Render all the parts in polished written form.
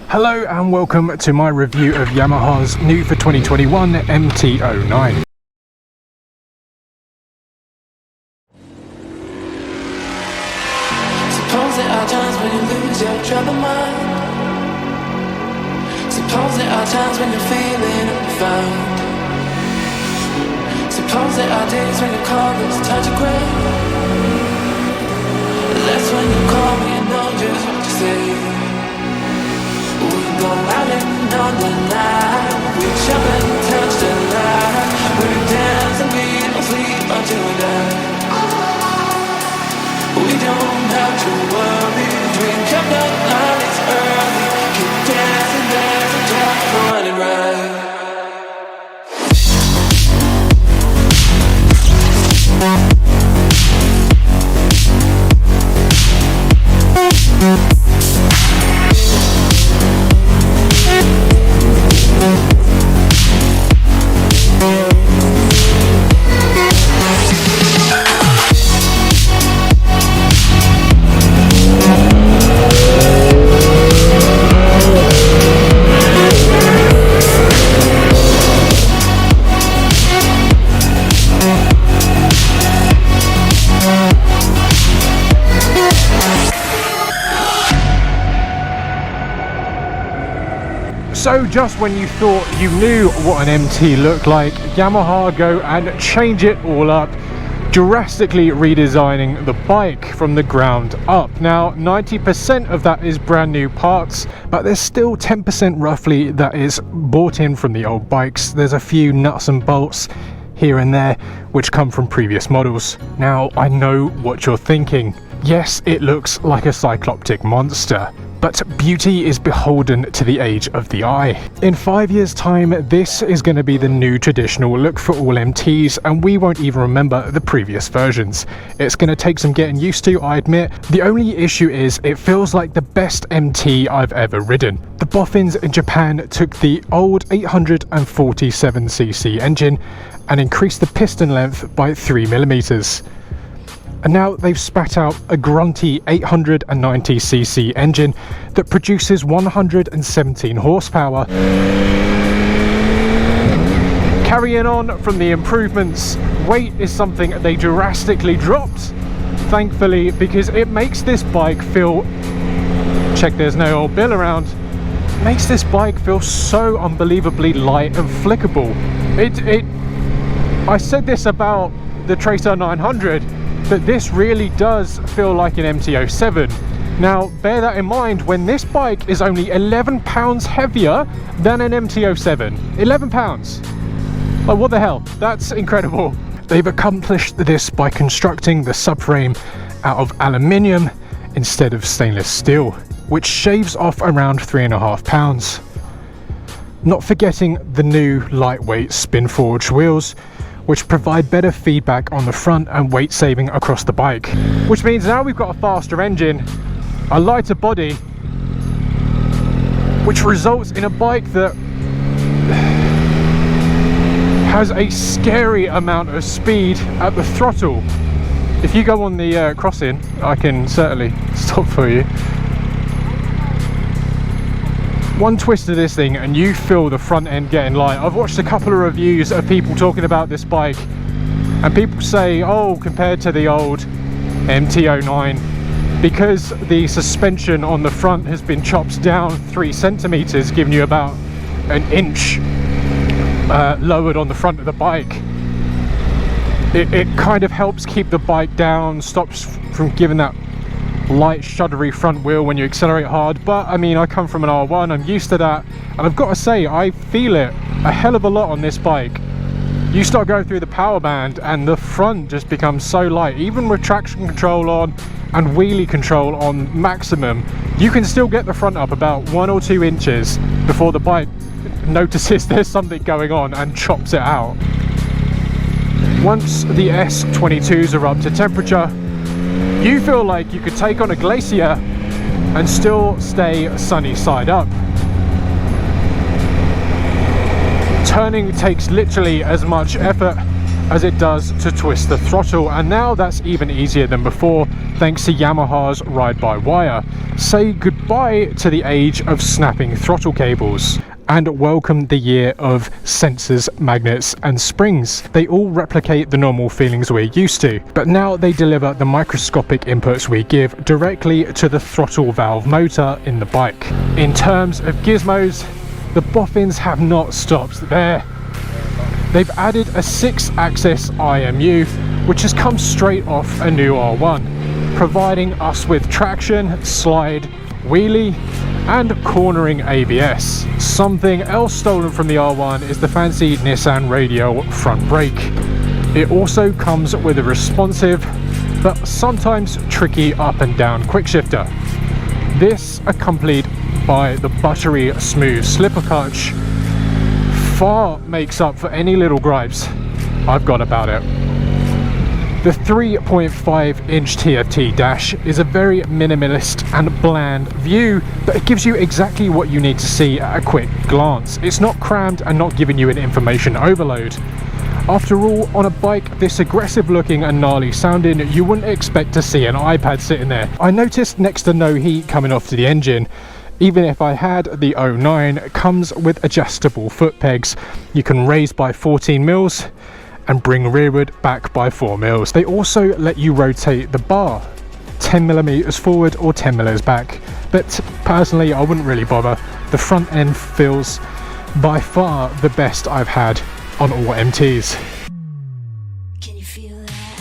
Hello and welcome to my review of Yamaha's new for 2021 MT09. Suppose there are times when you lose your troubled mind. Suppose there are times when you're feeling undefined. Suppose there are days when your colors touch the ground. That's when you call me and know just what to say. We go out and on the night. We jump and touch the light. We dance and we don't sleep until we die. We don't have to worry. Drink up the night, it's early. Keep dancing, dancing, just running right. So just when you thought you knew what an MT looked like, Yamaha go and change it all up, drastically redesigning the bike from the ground up. Now 90% of that is brand new parts, but there's still 10% roughly that is bought in from the old bikes. There's a few nuts and bolts here and there which come from previous models. Now I know what you're thinking. Yes, it looks like a cycloptic monster, but beauty is beholden to the age of the eye. In 5 years' time, this is going to be the new traditional look for all MTs, and we won't even remember the previous versions. It's going to take some getting used to, I admit. The only issue is it feels like the best MT I've ever ridden. The boffins in Japan took the old 847cc engine and increased the piston length by 3mm. And now they've spat out a grunty 890cc engine that produces 117 horsepower. Carrying on from the improvements, weight is something they drastically dropped, thankfully, because it makes this bike feel, check there's no old bill around, makes this bike feel so unbelievably light and flickable. I said this about the Tracer 900, but this really does feel like an MT07. Now bear that in mind when this bike is only 11 pounds heavier than an MT07. 11 pounds. Like, what the hell? That's incredible. They've accomplished this by constructing the subframe out of aluminium instead of stainless steel, which shaves off around 3.5 pounds. Not forgetting the new lightweight spin forged wheels, which provide better feedback on the front and weight saving across the bike. Which means now we've got a faster engine, a lighter body, which results in a bike that has a scary amount of speed at the throttle. If you go on the crossing, I can certainly stop for you. One twist of this thing and you feel the front end getting light. I've watched a couple of reviews of people talking about this bike, and people say, oh, compared to the old MT09, because the suspension on the front has been chopped down 3 centimeters, giving you about an inch lowered on the front of the bike. It kind of helps keep the bike down, stops from giving that light shuddery front wheel when you accelerate hard. But I mean, I come from an R1, I'm used to that, and I've got to say I feel it a hell of a lot on this bike. You start going through the power band and the front just becomes so light. Even with traction control on and wheelie control on maximum, you can still get the front up about 1 or 2 inches before the bike notices there's something going on and chops it out. Once the S22s are up to temperature, you feel like you could take on a glacier and still stay sunny side up. Turning takes literally as much effort as it does to twist the throttle, and now that's even easier than before thanks to Yamaha's ride-by-wire. Say goodbye to the age of snapping throttle cables and welcome the year of sensors, magnets and springs. They all replicate the normal feelings we're used to, but now they deliver the microscopic inputs we give directly to the throttle valve motor in the bike. In terms of gizmos, the boffins have not stopped there. They've added a 6-axis IMU, which has come straight off a new R1, providing us with traction, slide, wheelie and cornering ABS. Something else stolen from the R1 is the fancy Nissan radial front brake. It also comes with a responsive but sometimes tricky up and down quickshifter. This, accompanied by the buttery smooth slipper clutch, far makes up for any little gripes I've got about it. The 3.5-inch TFT dash is a very minimalist and bland view, but it gives you exactly what you need to see at a quick glance. It's not crammed and not giving you an information overload. After all, on a bike this aggressive looking and gnarly sounding, you wouldn't expect to see an iPad sitting there. I noticed next to no heat coming off to the engine. Even if I had, the 09 comes with adjustable foot pegs. You can raise by 14 mils and bring rearward back by 4 mils. They also let you rotate the bar 10 millimeters forward or 10 millimeters back, but personally I wouldn't really bother. The front end feels by far the best I've had on all MTs.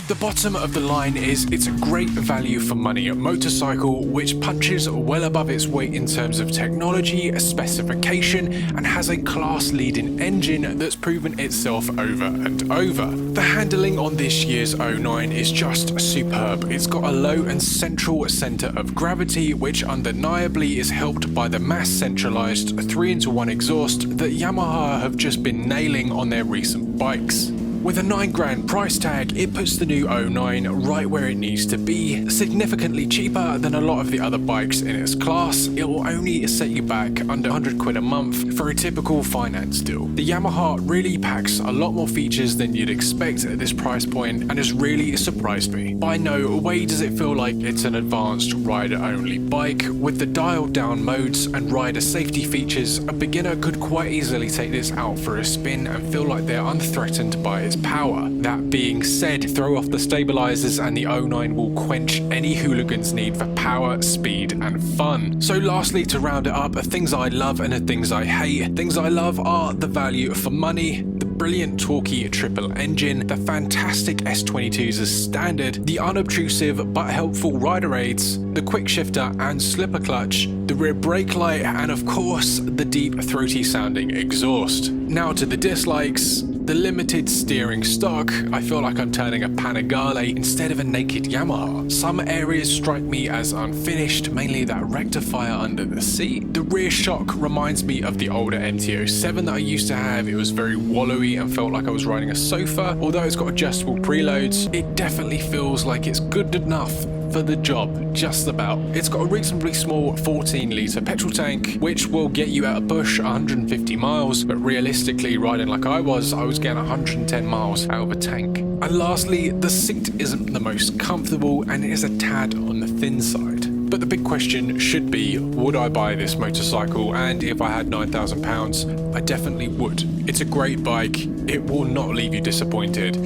The bottom of the line is it's a great value for money motorcycle which punches well above its weight in terms of technology, specification, and has a class-leading engine that's proven itself over and over. The handling on this year's 09 is just superb. It's got a low and central centre of gravity which undeniably is helped by the mass centralised 3-into-1 exhaust that Yamaha have just been nailing on their recent bikes. With a $9,000 price tag, it puts the new 09 right where it needs to be, significantly cheaper than a lot of the other bikes in its class. It will only set you back under £100 a month for a typical finance deal. The Yamaha really packs a lot more features than you'd expect at this price point and has really surprised me. By no way does it feel like it's an advanced rider-only bike. With the dialed down modes and rider safety features, a beginner could quite easily take this out for a spin and feel like they're unthreatened by its power. That being said, throw off the stabilizers and the 09 will quench any hooligan's need for power, speed and fun. So lastly, to round it up, things I love and the things I hate. Things I love are the value for money, the brilliant torquey triple engine, the fantastic S22s as standard, the unobtrusive but helpful rider aids, the quick shifter and slipper clutch, the rear brake light, and of course the deep throaty sounding exhaust. Now to the dislikes. The limited steering stock, I feel like I'm turning a Panigale instead of a naked Yamaha. Some areas strike me as unfinished, mainly that rectifier under the seat. The rear shock reminds me of the older MT07 that I used to have. It was very wallowy and felt like I was riding a sofa. Although it's got adjustable preloads, it definitely feels like it's good enough for the job, just about. It's got a reasonably small 14-litre petrol tank, which will get you at a push 150 miles, but realistically, riding like I was getting 110 miles out of a tank. And lastly, the seat isn't the most comfortable and it is a tad on the thin side. But the big question should be, would I buy this motorcycle? And if I had £9,000, I definitely would. It's a great bike, it will not leave you disappointed.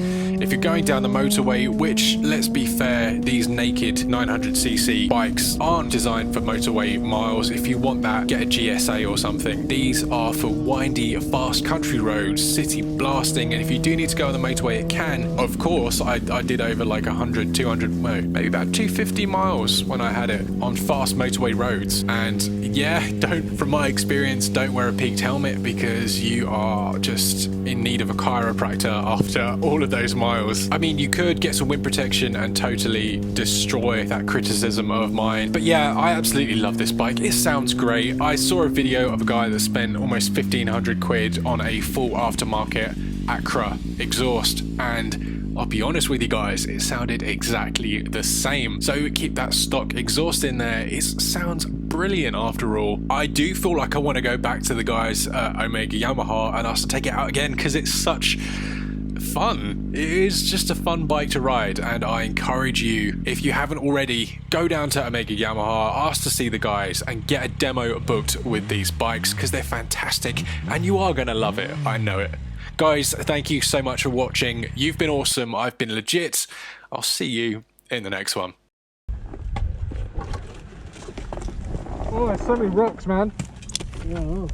If you're going down the motorway, which, let's be fair, these naked 900cc bikes aren't designed for motorway miles. If you want that, get a GSA or something. These are for windy, fast country roads, city blasting, and if you do need to go on the motorway, it can. Of course, I did over like 100, 200, maybe about 250 miles when I had it on fast motorway roads. And yeah, from my experience, don't wear a peaked helmet because you are just in need of a chiropractor after all of those miles. I mean, you could get some wind protection and totally destroy that criticism of mine. But yeah, I absolutely love this bike. It sounds great. I saw a video of a guy that spent almost 1,500 quid on a full aftermarket 𝗥𝗲𝘃cie exhaust, and I'll be honest with you guys, it sounded exactly the same. So keep that stock exhaust in there. It sounds brilliant after all. I do feel like I want to go back to the guys at Omega Yamaha and ask to take it out again because it's such fun. It is just a fun bike to ride, and I encourage you, if you haven't already, go down to Omega Yamaha, ask to see the guys, and get a demo booked with these bikes because they're fantastic and you are going to love it. I know it. Guys, thank you so much for watching. You've been awesome. I've been legit. I'll see you in the next one. Oh, there's so many rocks, man. Yeah.